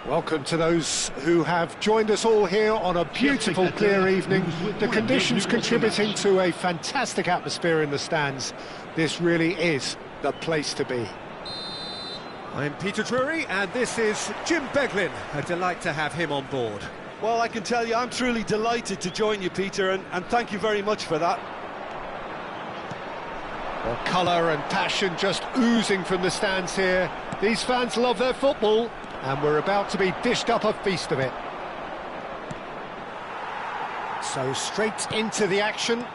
Welcome to those who have joined us all here on a beautiful, clear evening. The conditions contributing to a fantastic atmosphere in the stands. This really is the place to be. I'm Peter Drury, and this is Jim Beglin. A delight to have him on board. Well, I can tell you, I'm truly delighted to join you, Peter, and thank you very much for that. Well, colour and passion just oozing from the stands here. These fans love their football, and we're about to be dished up a feast of it. So straight into the action.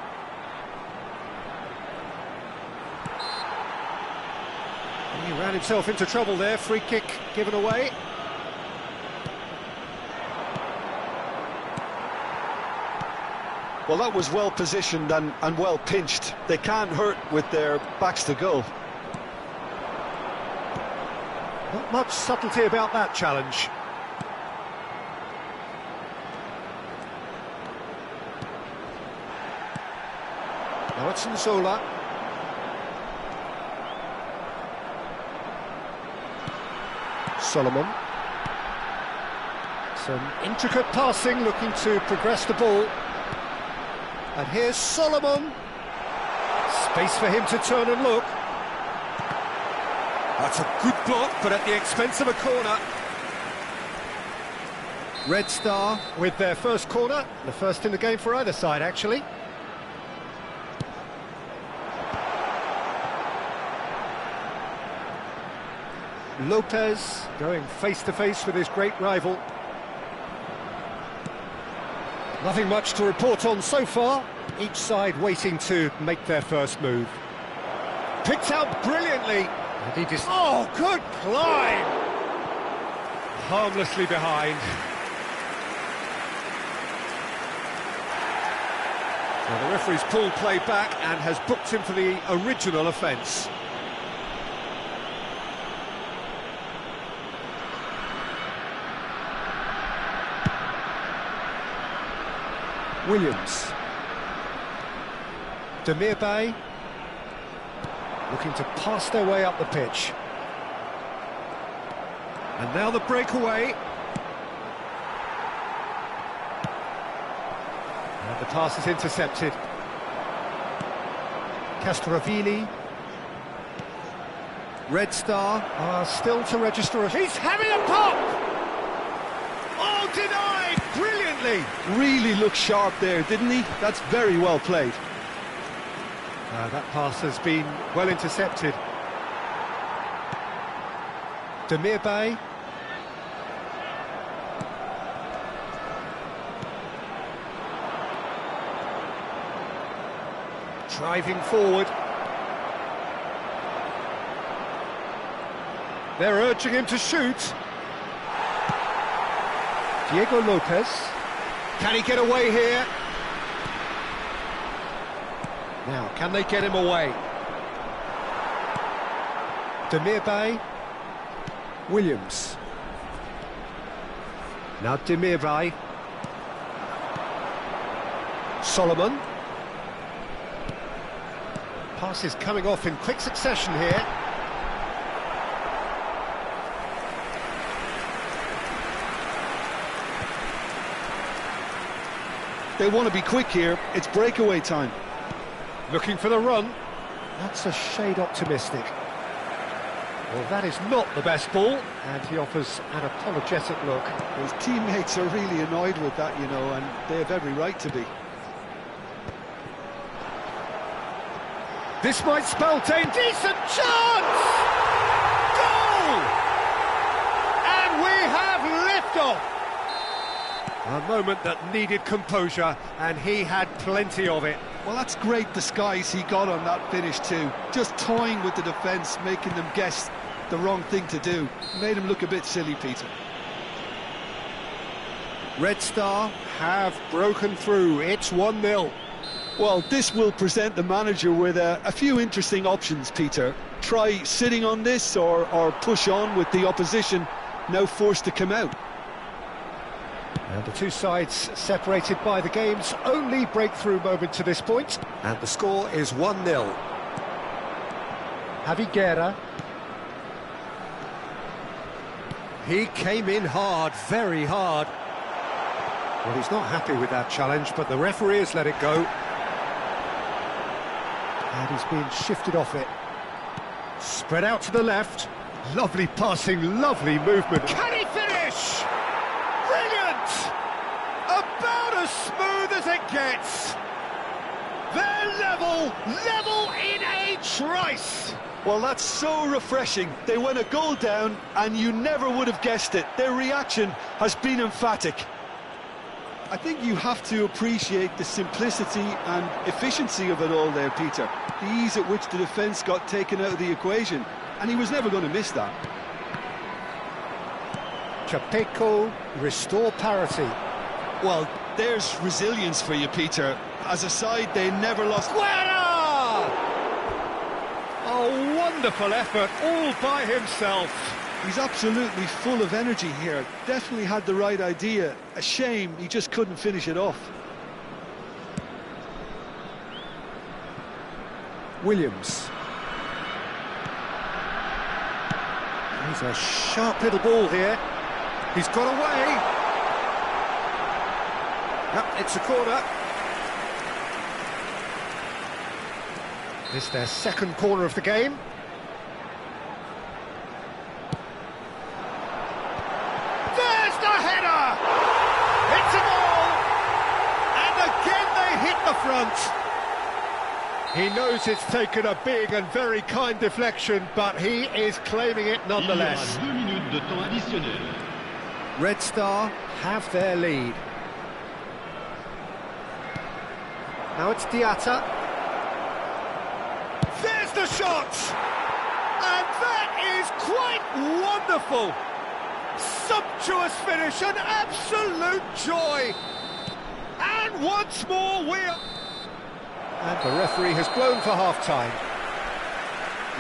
He ran himself into trouble there, free kick given away. Well, that was well positioned and well pinched. They can't hurt with their backs to goal. Not much subtlety about that challenge. Now it's Nzola. Solomon. Some intricate passing, looking to progress the ball. And here's Solomon. Space for him to turn and look. That's a good block, but at the expense of a corner. Red Star with their first corner. The first in the game for either side, actually. Lopez going face-to-face with his great rival. Nothing much to report on so far. Each side waiting to make their first move. Picked out brilliantly. And he just... Oh, good climb! Harmlessly behind. Now the referee's pulled play back and has booked him for the original offence. Williams. Demirbay looking to pass their way up the pitch. And now the breakaway. And the pass is intercepted. Castrovili. Red Star are still to register. He's having a pop! Oh, denied! Brilliantly! Really looked sharp there, didn't he? That's very well played. That pass has been well intercepted. Demirbay. Driving forward. They're urging him to shoot. Diego Lopez. Can he get away here? Now, can they get him away? Demirbay. Williams. Now Demirbay. Solomon. Passes coming off in quick succession here. They want to be quick here. It's breakaway time. Looking for the run. That's a shade optimistic. Well, that is not the best ball, and he offers an apologetic look. His teammates are really annoyed with that, you know, and they have every right to be. This might spell danger. Decent chance! Goal! And we have liftoff! A moment that needed composure, and he had plenty of it. Well, that's great disguise he got on that finish too. Just toying with the defence, making them guess the wrong thing to do. Made him look a bit silly, Peter. Red Star have broken through. It's 1-0. Well, this will present the manager with a few interesting options, Peter. Try sitting on this or push on with the opposition now forced to come out. And the two sides separated by the game's only breakthrough moment to this point. And the score is 1-0. Javi Guerra. He came in hard, very hard. Well, he's not happy with that challenge, but the referee has let it go. And he's being shifted off it. Spread out to the left. Lovely passing, lovely movement. Can he finish? Brilliant! About as smooth as it gets. They're level in a trice. Well, that's so refreshing. They went a goal down, and you never would have guessed it. Their reaction has been emphatic. I think you have to appreciate the simplicity and efficiency of it all there, Peter. The ease at which the defence got taken out of the equation, and he was never going to miss that. Capecco, restore parity. Well, there's resilience for you, Peter. As a side, they never lost... Guerra! A wonderful effort, all by himself. He's absolutely full of energy here. Definitely had the right idea. A shame he just couldn't finish it off. Williams. He's a sharp little ball here. He's got away. Yep, it's a corner. It's their second corner of the game. There's the header! It's a goal! And again they hit the front. He knows it's taken a big and very kind deflection, but he is claiming it nonetheless. Red Star have their lead. Now it's Diatta. There's the shot! And that is quite wonderful! Sumptuous finish, an absolute joy! And once more we're... And the referee has blown for half-time.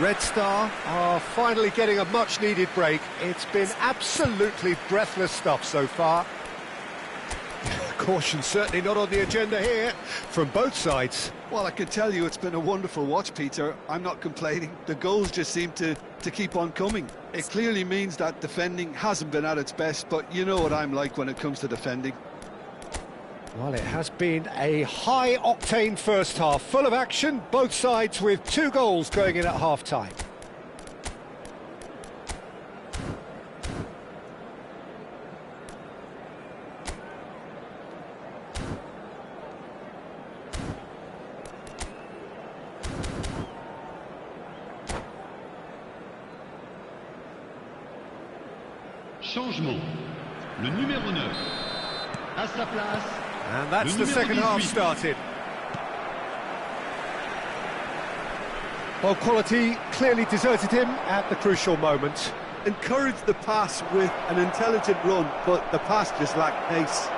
Red Star are finally getting a much-needed break. It's been absolutely breathless stuff so far. Caution certainly not on the agenda here, from both sides. Well, I can tell you it's been a wonderful watch, Peter. I'm not complaining. The goals just seem to keep on coming. It clearly means that defending hasn't been at its best, but you know what I'm like when it comes to defending. Well, it has been a high-octane first half, full of action, both sides with 2 goals going in at half-time. Changement. Le numéro 9. À sa place. And that's the second half started. Well, quality clearly deserted him at the crucial moment. Encouraged the pass with an intelligent run, but the pass just lacked pace.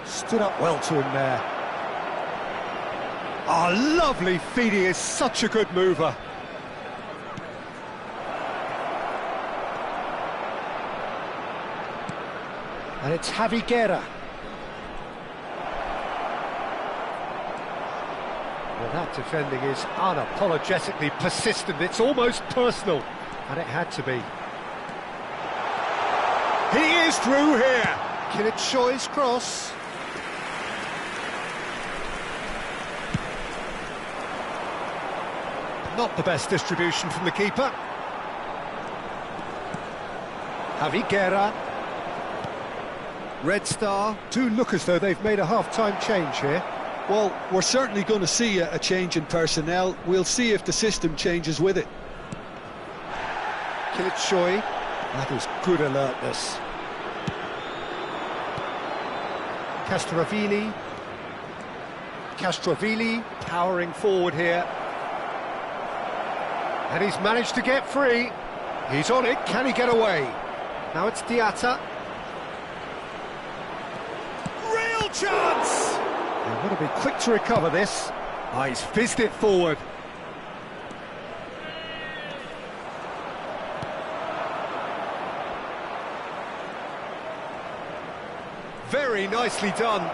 Stood up well to him there. Oh, lovely feed, he is such a good mover. And it's Javi Guerra. Well, that defending is unapologetically persistent. It's almost personal. And it had to be. He is through here. Kilit Shoi's cross. Not the best distribution from the keeper. Javi Guerra. Red Star do look as though they've made a half-time change here. Well, we're certainly going to see a change in personnel. We'll see if the system changes with it. Kilit Shoi, that is good alertness. Castrovili powering forward here. And he's managed to get free. He's on it, can he get away? Now it's Diatta. Chance! They've got to be quick to recover this. Oh, he's fizzed it forward. Very nicely done.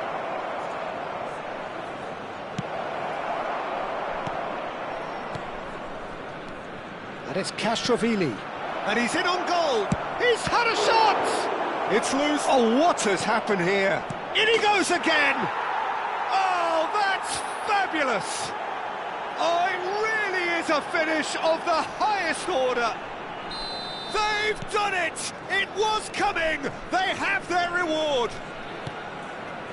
And it's Castrovili. And he's in on goal. He's had a shot! It's loose. Oh, what has happened here? In he goes again! Oh, that's fabulous! Oh, it really is a finish of the highest order. They've done it! It was coming! They have their reward!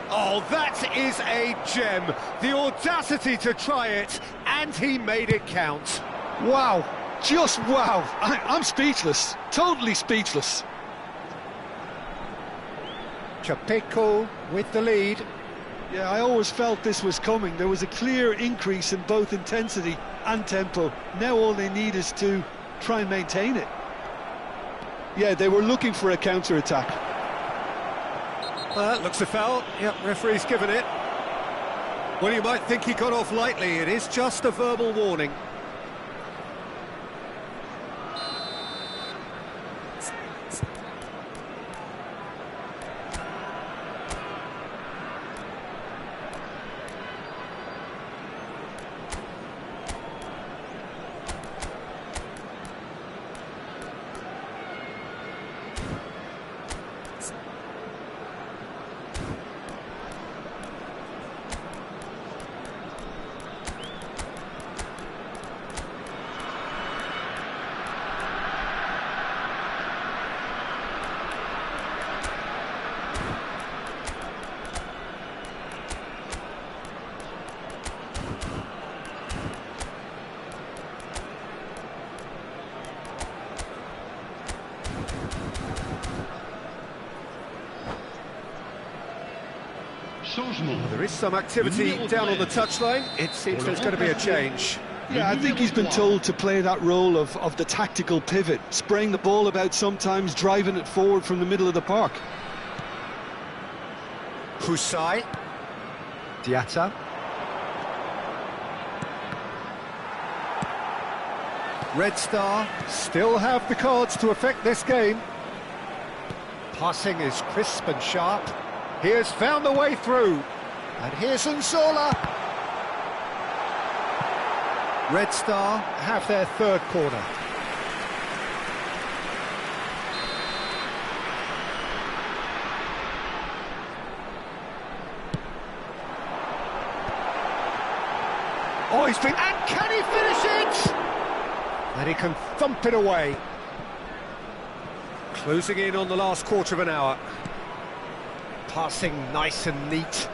Oh, that is a gem. The audacity to try it, and he made it count. Wow, just wow. I'm speechless, totally speechless. Chapeco with the lead. Yeah, I always felt this was coming. There was a clear increase in both intensity and tempo. Now all they need is to try and maintain it. Yeah, they were looking for a counter-attack. That looks a foul. Yep, referee's given it. Well, you might think he got off lightly. It is just a verbal warning. There is some activity down on the touchline. It seems there's going to be a change. Yeah, I think he's been told to play that role of the tactical pivot, spraying the ball about sometimes, driving it forward from the middle of the park. Husai. Diatta. Red Star still have the cards to affect this game. Passing is crisp and sharp. He has found the way through. And here's Unzola. Red Star have their third corner. Oh, he's been... And can he finish it? And he can thump it away. Closing in on the last quarter of an hour. Passing nice and neat.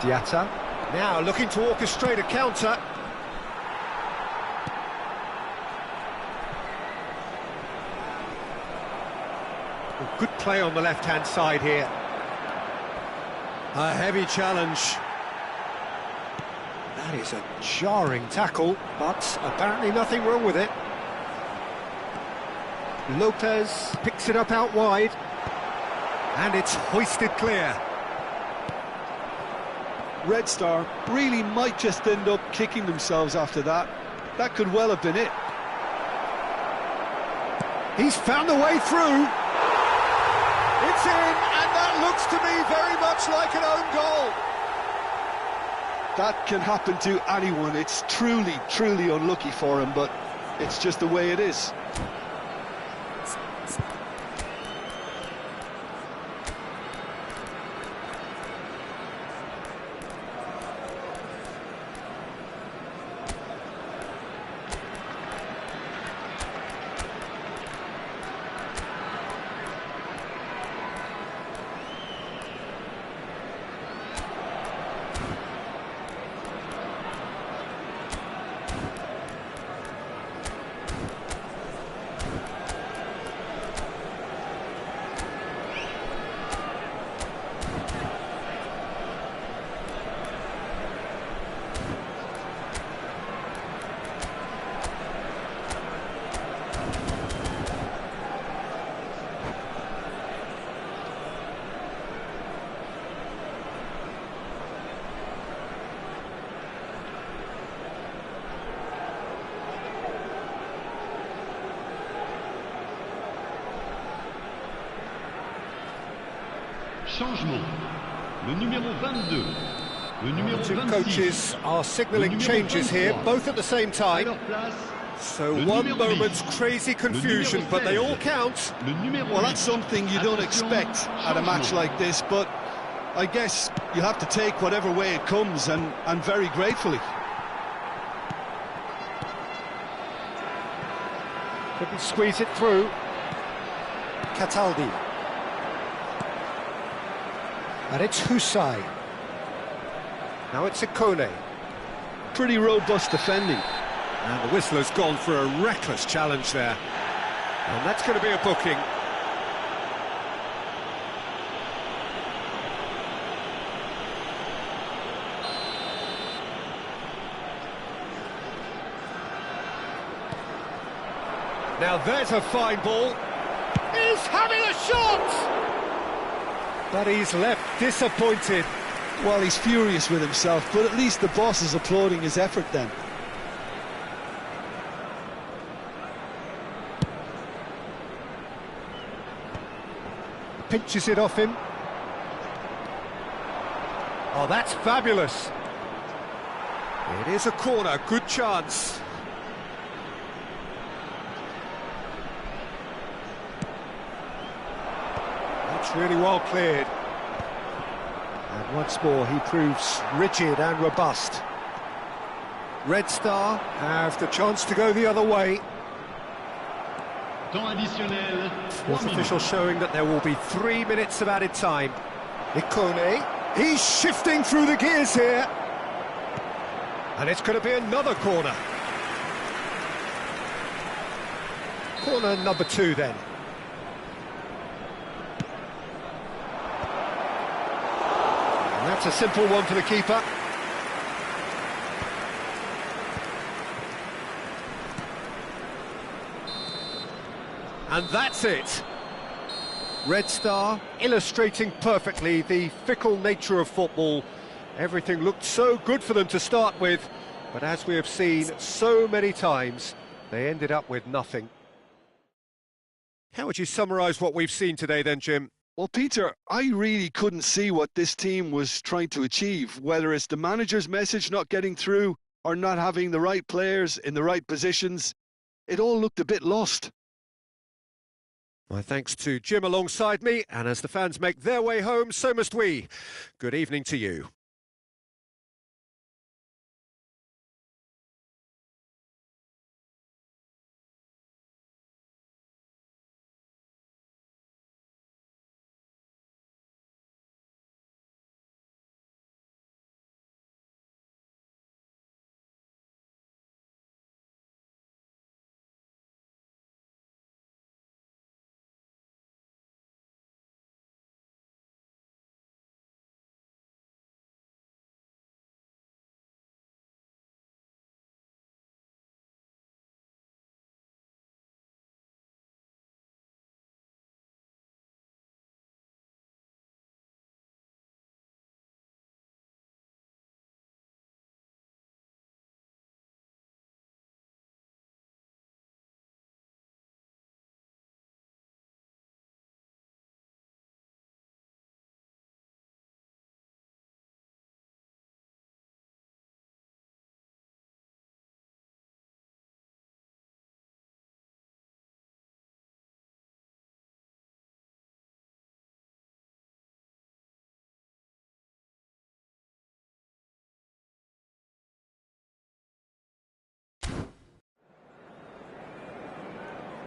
Diatta. Now looking to orchestrate a counter. Oh, good play on the left-hand side here. A heavy challenge. That is a jarring tackle, but apparently nothing wrong with it. Lopez picks it up out wide. And it's hoisted clear. Red Star really might just end up kicking themselves after that. That could well have been it. He's found a way through. It's in, and that looks to me very much like an own goal. That can happen to anyone. It's truly, truly unlucky for him, but it's just the way it is. Changement. Le numéro 22. Le numéro Two 26. coaches are signalling Le numéro changes here, 23. both at the same À time. leur place, So le one numéro moment's 10. crazy confusion, numéro but they 16. all count. le numéro Well, 8. that's something you don't Attention, expect at a match changement. like this, but I guess you have to take whatever way it comes, and very gratefully. Couldn't squeeze it through. Cataldi. And it's Husai. Now it's Ikone. Pretty robust defending. And the whistler's gone for a reckless challenge there. And that's going to be a booking. Now there's a fine ball. He's having a shot! But he's left disappointed. Well, he's furious with himself, but at least the boss is applauding his effort then. Pinches it off him. Oh, that's fabulous. It is a corner, good chance. That's really well cleared. And once more he proves rigid and robust. Red Star have the chance to go the other way. Temps additionnel, 3 Fourth minutes. official showing that there will be 3 minutes of added time. Ikone, he's shifting through the gears here. And it's going to be another corner. Corner number 2 then. And that's a simple one for the keeper. And that's it. Red Star illustrating perfectly the fickle nature of football. Everything looked so good for them to start with, but as we have seen so many times, they ended up with nothing. How would you summarise what we've seen today then, Jim? Well, Peter, I really couldn't see what this team was trying to achieve, whether it's the manager's message not getting through or not having the right players in the right positions. It all looked a bit lost. My thanks to Jim alongside me, and as the fans make their way home, so must we. Good evening to you.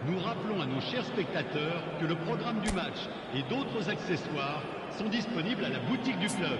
Nous rappelons à nos chers spectateurs que le programme du match et d'autres accessoires sont disponibles à la boutique du club.